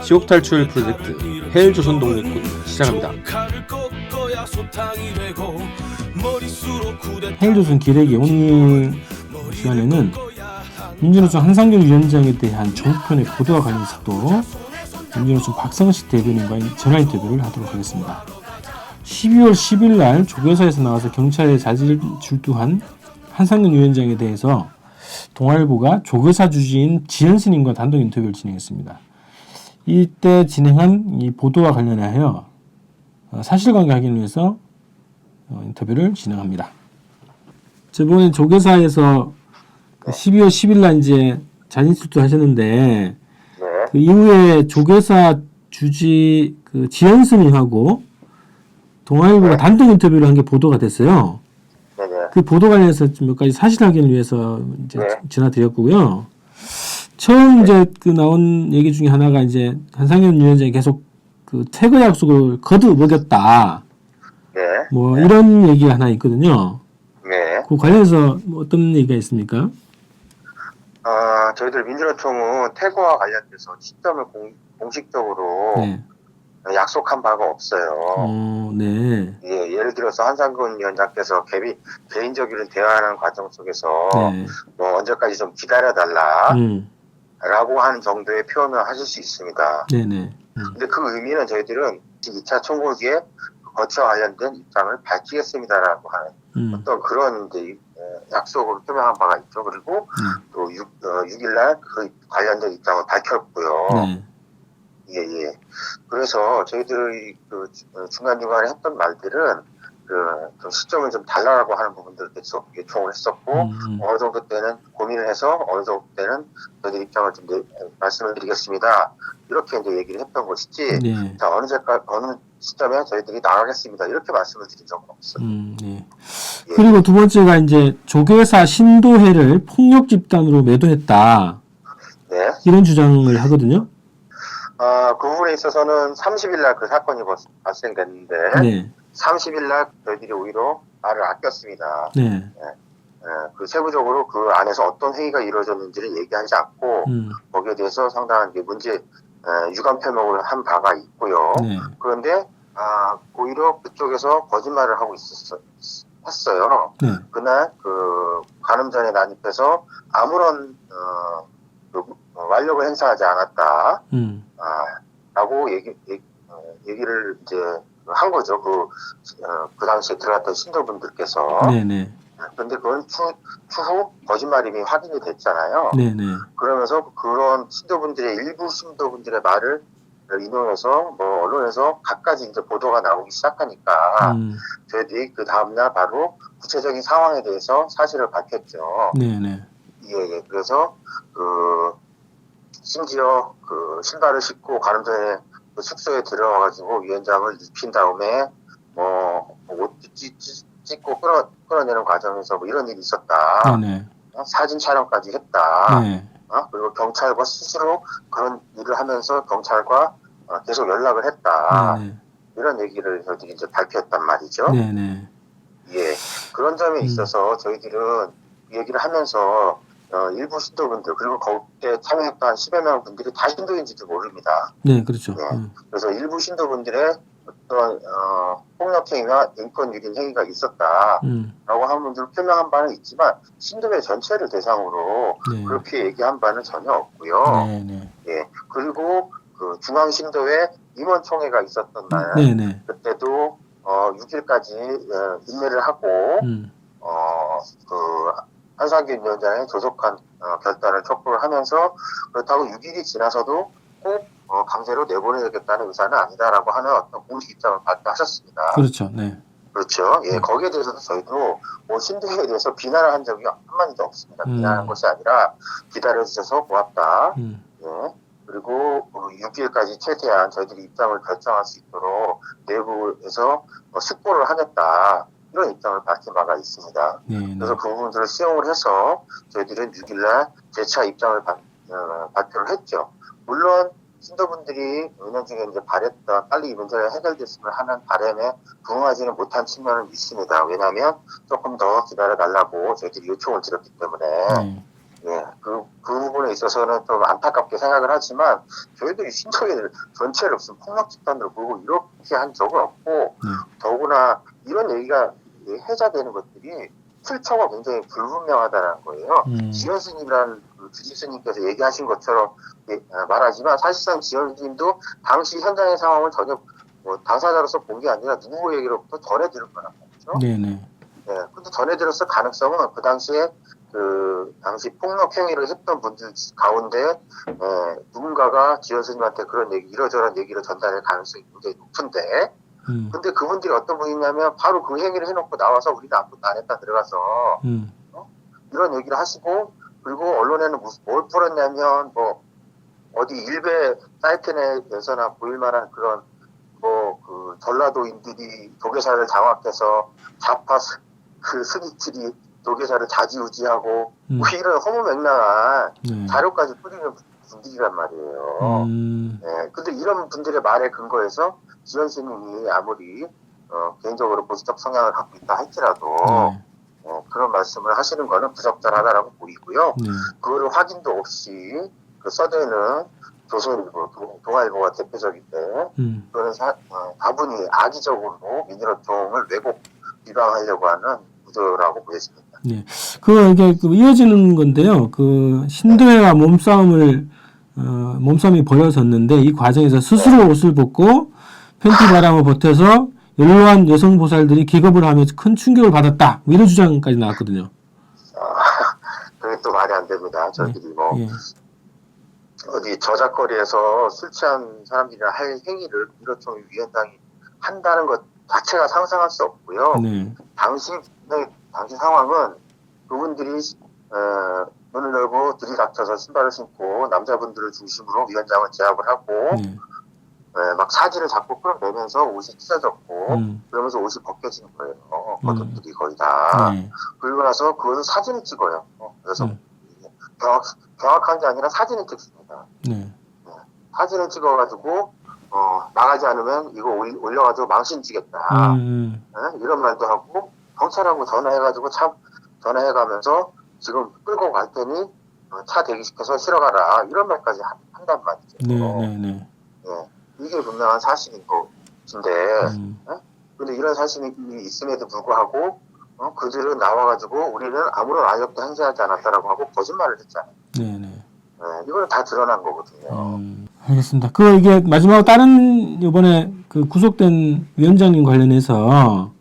지옥 탈출 프로젝트 헬조선 독립군 시작합니다. 헬조선 기레기 오늘 시간에는 민주노총 한상균 위원장에 대한 정부편의 보도와 관련해서 또 민주노총 박성식 대변인과 전화 인터뷰를 하도록 하겠습니다. 12월 10일 날 조교사에서 나와서 경찰에 자질 출두한 한상균 위원장에 대해서 동아일보가 조교사 주지인 지현스님과 단독 인터뷰를 진행했습니다. 이때 진행한 이 보도와 관련하여 사실관계 확인을 위해서 인터뷰를 진행합니다. 저번에 조교사에서 12월 10일 날 이제 자진 출두하셨는데 그 이후에 조교사 주지 그 지현스님하고 동아일보가 단독 인터뷰를 한 게 보도가 됐어요. 그 보도 관련해서 좀 몇 가지 사실 확인을 위해서 이제 전화드렸고요. 처음 이제 그 나온 얘기 중에 하나가 이제 한상균 위원장이 계속 그 퇴거 약속을 거듭 어겼다. 뭐 이런 얘기가 하나 있거든요. 그 관련해서 뭐 어떤 얘기가 있습니까? 저희들 민주노총은 퇴거와 관련돼서 시점을 공식적으로 약속한 바가 없어요. 예, 예를 들어서 한상균 위원장께서 개인적으로 대화하는 과정 속에서 뭐 언제까지 좀 기다려달라 라고 하는 정도의 표현을 하실 수 있습니다. 근데 그 의미는 저희들은 2차 총궐기에 거치와 관련된 입장을 밝히겠습니다라고 하는 어떤 그런 이제 약속을 표명한 바가 있죠. 그리고 또 6일날 그 관련된 입장을 밝혔고요. 예. 그래서 저희들이 그 중간중간에 했던 말들은 그 시점을 좀 달라라고 하는 부분들을 계속 요청을 했었고, 어느 정도 때는 고민을 해서 어느 정도 때는 저희들 입장을 좀 말씀을 드리겠습니다. 이렇게 이제 얘기를 했던 것이지, 자, 어느 시점에 저희들이 나가겠습니다. 이렇게 말씀을 드린 적은 없어요. 예. 그리고 두 번째가 이제 조교사 신도혜를 폭력 집단으로 매도했다. 이런 주장을 하거든요. 그 부분에 있어서는 30일날 그 사건이 발생됐는데, 30일날 저희들이 오히려 말을 아꼈습니다. 그 세부적으로 그 안에서 어떤 회의가 이루어졌는지를 얘기하지 않고, 거기에 대해서 상당한 유감 표명을 한 바가 있고요. 그런데, 오히려 그쪽에서 거짓말을 하고 했어요. 그날 그 간음전에 난입해서 아무런, 완력을 행사하지 않았다. 라고 얘기를 이제 한 거죠. 그 당시에 들어갔던 신도분들께서. 그런데 그건 추후 거짓말임이 확인이 됐잖아요. 그러면서 그런 일부 신도분들의 말을 인용해서 뭐 언론에서 갖가지 이제 보도가 나오기 시작하니까 저희들이 그 다음날 바로 구체적인 상황에 대해서 사실을 밝혔죠. 예. 그래서 심지어 신발을 신고 가는 전에 숙소에 들어와가지고 위원장을 눕힌 다음에 옷 찢고 끌어내는 과정에서 뭐 이런 일이 있었다. 사진 촬영까지 했다. 그리고 경찰과 스스로 그런 일을 하면서 경찰과 계속 연락을 했다. 이런 얘기를 저희들이 이제 밝혔단 말이죠. 예. 그런 점에 있어서 저희들은 얘기를 하면서 일부 신도분들 그리고 거기에 참여했던 10여 명 분들이 다 신도인지도 모릅니다. 그렇죠. 그래서 일부 신도분들의 어떤 폭력행위와 인권 유린 행위가 있었다라고 하는 분들을 표명한 바는 있지만 신도회 전체를 대상으로 그렇게 얘기한 바는 전혀 없고요. 예. 그리고 그 중앙신도회 임원총회가 있었던 날 그때도 6일까지 인내를 하고 한상균 위원장의 조속한 결단을 촉구를 하면서 그렇다고 6일이 지나서도 꼭 강제로 내보내야겠다는 의사는 아니다라고 하는 어떤 공식 입장을 발표하셨습니다. 그렇죠. 그렇죠. 예, 거기에 대해서도 저희도 신도에 대해서 비난을 한 적이 한마디도 없습니다. 비난한 것이 아니라 기다려주셔서 고맙다. 예. 그리고 6일까지 최대한 저희들이 입장을 결정할 수 있도록 내부에서 숙고를 하겠다. 이런 입장을 밝힌 바가 있습니다. 그래서 그 부분들을 수용을 해서 저희들은 6일날 재차 입장을 발표를 했죠. 물론 신도분들이 은연중에 이제 바랬던 빨리 이 문제가 해결됐으면 하는 바람에 부응하지는 못한 측면은 있습니다. 왜냐하면 조금 더 기다려달라고 저희들이 요청을 드렸기 때문에 예, 그 부분에 있어서는 좀 안타깝게 생각을 하지만, 저희들이 신청인을 전체를 무슨 폭력 집단으로 보고 이렇게 한 적은 없고, 더구나 이런 얘기가 해자되는 것들이 출처가 굉장히 불분명하다는 거예요. 지현 스님이라는 주지 스님께서 얘기하신 것처럼 말하지만, 사실상 지현 스님도 당시 현장의 상황을 전혀 당사자로서 본 게 아니라 누구 얘기로부터 전해 들은 거란 말이죠. 네네. 예, 근데 전해 들었을 가능성은 그 당시에 당시 폭력 행위를 했던 분들 가운데 누군가가 지현 스님한테 그런 얘기, 이러저런 얘기를 전달할 가능성이 굉장히 높은데, 근데 그분들이 어떤 분이냐면 바로 그 행위를 해놓고 나와서 우리는 아무것도 안 했다 들어가서 이런 얘기를 하시고, 그리고 언론에는 뭘 풀었냐면 어디 일베 사이트 내에서나 보일만한 그런 그 전라도인들이 도계사를 장악해서 좌파 스님들이 도계사를 좌지우지하고 이런 허무맹랑한 자료까지 뿌리는 분들이란 말이에요. 근데 이런 분들의 말에 근거해서 지현 스님이 아무리 개인적으로 보수적 성향을 갖고 있다 할지라도 그런 말씀을 하시는 거는 부적절하다라고 보이고요. 그거를 확인도 없이 써대는 조선일보, 동아일보가 대표적인데, 그거는 다분히 악의적으로 민주노총을 왜곡 비방하려고 하는 구도라고 보여집니다. 네, 이게 이어지는 건데요. 신도회와 몸싸움이 벌어졌는데, 이 과정에서 스스로 옷을 벗고 팬티 바람을 보태서 연로한 여성 보살들이 기겁을 하면서 큰 충격을 받았다. 이런 주장까지 나왔거든요. 그게 또 말이 안 됩니다. 저희들이 어디 저작거리에서 술 취한 사람들이나 할 행위를 민주노총 위원장이 한다는 것 자체가 상상할 수 없고요. 당시 상황은 그분들이 문을 열고 들이닥쳐서 신발을 신고 남자분들을 중심으로 위원장을 제압을 하고 막 사진을 자꾸 끌어내면서 옷이 찢어졌고 그러면서 옷이 벗겨지는 거예요. 겉옷들이 거의 다. 그리고 나서 그것을 사진을 찍어요. 그래서 경악한 게 아니라 사진을 찍습니다. 사진을 찍어가지고 나가지 않으면 이거 올려가지고 망신지겠다. 이런 말도 하고, 경찰하고 전화해가면서 지금 끌고 갈 테니 차 대기시켜서 실어가라, 이런 말까지 한단 말이죠. 이게 분명한 사실인 것인데, 근데 이런 사실이 있음에도 불구하고 그들은 나와가지고 우리는 아무런 아역도 행사하지 않았다라고 하고 거짓말을 했잖아요. 이걸 다 드러난 거거든요. 알겠습니다. 이게 마지막으로 다른 이번에 구속된 위원장님 관련해서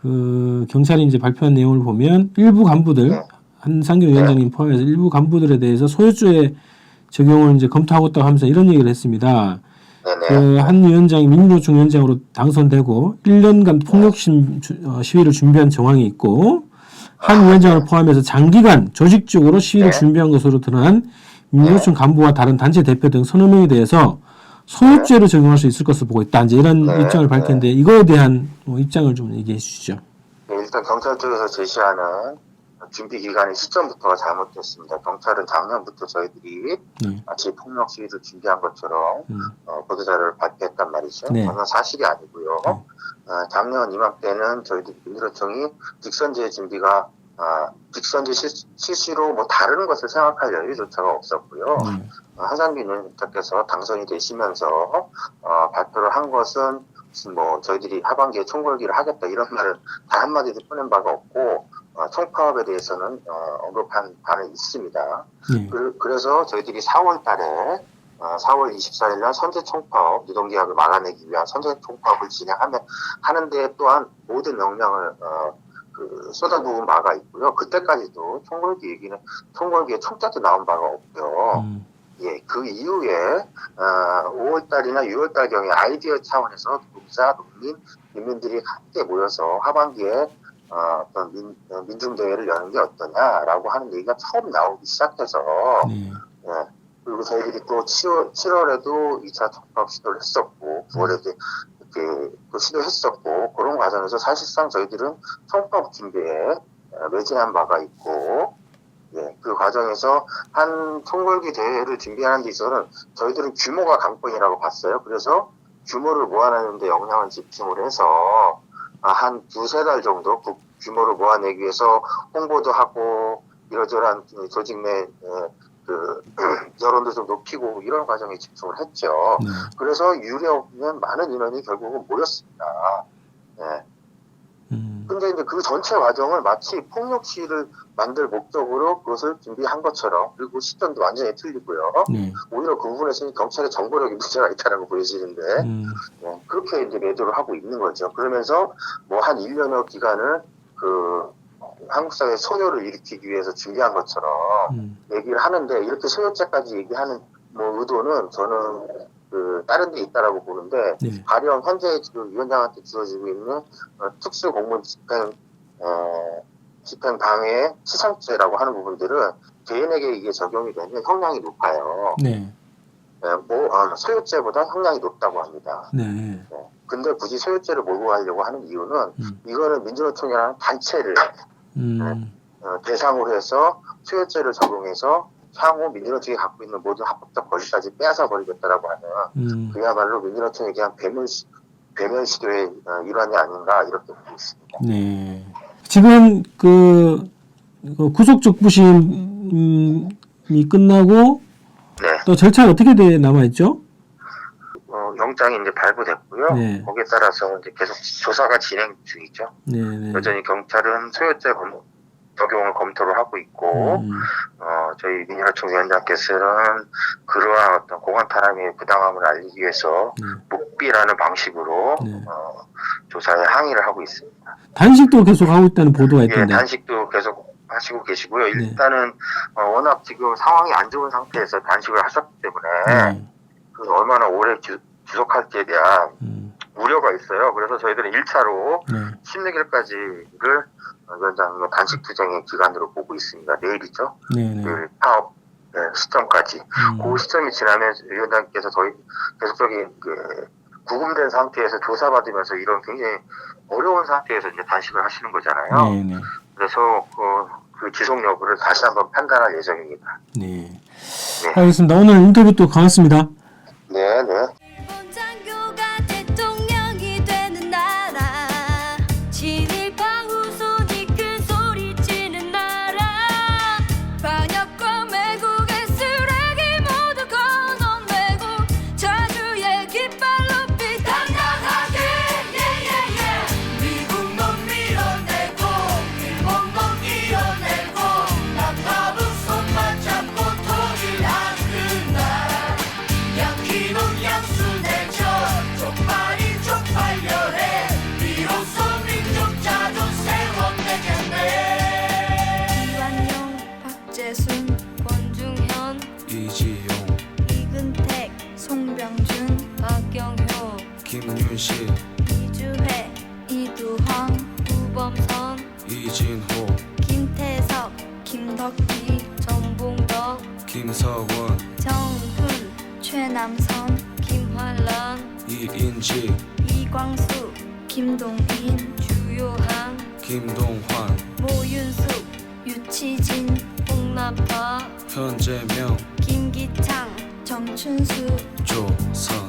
경찰이 이제 발표한 내용을 보면 일부 간부들, 한상균 위원장님 포함해서 일부 간부들에 대해서 소유주의 적용을 이제 검토하고 있다고 하면서 이런 얘기를 했습니다. 한 위원장이 민주노총 위원장으로 당선되고 1년간 폭력 시위를 준비한 정황이 있고, 한 위원장을 포함해서 장기간 조직적으로 시위를 준비한 것으로 드러난 민주노총 간부와 다른 단체 대표 등 서너 명에 대해서 소유죄를 적용할 수 있을 것으로 보고 있다. 이제 이런 입장을 밝혔는데, 이거에 대한 입장을 좀 얘기해 주시죠. 일단 경찰 쪽에서 제시하는 준비 기간의 시점부터가 잘못됐습니다. 경찰은 작년부터 저희들이 마치 폭력 시위를 준비한 것처럼 보도자료를 발표했단 말이죠. 전혀 사실이 아니고요. 작년 이맘때는 저희들이 민주노총이 직선제 준비가 직선제 실시로 다른 것을 생각할 여유조차가 없었고요. 한상균 위원장께서 당선이 되시면서 발표를 한 것은 저희들이 하반기에 총궐기를 하겠다, 이런 말은 단 한마디도 꺼낸 바가 없고, 총파업에 대해서는 언급한 바는 있습니다. 그래서 저희들이 4월 달에 4월 24일 날 선제 총파업, 유동계약을 막아내기 위한 선제 총파업을 하는데 또한 모든 역량을 쏟아부은 바가 있고요. 그때까지도 총궐기에 총자도 나온 바가 없고요. 그 이후에 5월달이나 6월달경에 아이디어 차원에서 노동자, 농민, 민민들이 함께 모여서 하반기에 어떤 민중대회를 여는 게 어떠냐라고 하는 얘기가 처음 나오기 시작해서 그리고 저희들이 또 7월에도 2차 총파업 시도를 했었고 9월에도 이렇게 또 시도했었고, 그런 과정에서 사실상 저희들은 총파업 준비에 매진한 바가 있고, 그 과정에서 한 총궐기 대회를 준비하는 데 있어서는 저희들은 규모가 관건이라고 봤어요. 그래서 규모를 모아내는 데 역량을 집중을 해서 한 2-3달 정도 그 규모를 모아내기 위해서 홍보도 하고 이러저러한 조직 내 그 여론도 좀 높이고 이런 과정에 집중을 했죠. 그래서 유례없는 많은 인원이 결국은 모였습니다. 네. 근데 이제 그 전체 과정을 마치 폭력 시위를 만들 목적으로 그것을 준비한 것처럼, 그리고 시점도 완전히 틀리고요. 오히려 그 부분에서는 경찰의 정보력이 문제가 있다라고 보여지는데, 그렇게 이제 매도를 하고 있는 거죠. 그러면서 뭐 한 1년여 기간을 그 한국 사회의 소요를 일으키기 위해서 준비한 것처럼 얘기를 하는데, 이렇게 소요죄까지 얘기하는 뭐 의도는 저는 그 다른 데 있다라고 보는데, 가령 현재 지금 위원장한테 주어지고 있는 특수 공무원 집행 방해 치상죄라고 하는 부분들은 개인에게 이게 적용이 되면 형량이 높아요. 소요죄보다 형량이 높다고 합니다. 근데 굳이 소요죄를 몰고 가려고 하는 이유는 이거는 민주노총이라는 단체를 대상으로 해서 소요죄를 적용해서 향후 민주노총이 갖고 있는 모든 합법적 권리까지 빼앗아 버리겠다라고 하는 그야말로 민주노총에 대한 배면 시도의 일환이 아닌가 이렇게 보고 있습니다. 지금 그 구속 적부심이 끝나고 또 절차가 어떻게 남아 있죠? 영장이 이제 발부됐고요. 거기에 따라서 이제 계속 조사가 진행 중이죠. 여전히 경찰은 소요죄 적용을 검토를 하고 있고, 저희 민주노총 위원장께서는 그러한 어떤 공안 탄압의 부당함을 알리기 위해서 묵비라는 방식으로 조사에 항의를 하고 있습니다. 단식도 계속 하고 있다는 보도가 있던데. 단식도 계속 하시고 계시고요. 일단은 워낙 지금 상황이 안 좋은 상태에서 단식을 하셨기 때문에 그 얼마나 오래 지속할지에 대한 우려가 있어요. 그래서 저희들은 1차로 16일까지를 위원장님의 단식 투쟁의 기간으로 보고 있습니다. 내일이죠. 그 파업 시점까지. 그 시점이 지나면 위원장님께서 저희 계속적인 구금된 상태에서 조사받으면서 이런 굉장히 어려운 상태에서 이제 단식을 하시는 거잖아요. 그래서 그 지속 여부를 다시 한번 판단할 예정입니다. 알겠습니다. 오늘 인터뷰 또 고맙습니다. 네. 권중현, 이지용, 이근택, 송병준, 박경효, 김윤식, 이주혜, 이두황, 우범선, 이진호, 김태석, 김덕기, 정봉덕, 김서원, 정훈, 최남선, 김환란, 이인지, 이광수, 김동인, 주요한, 김동환, 모윤숙, 유치진, 홍나파, 현재명, 김기창, 정춘수, 조선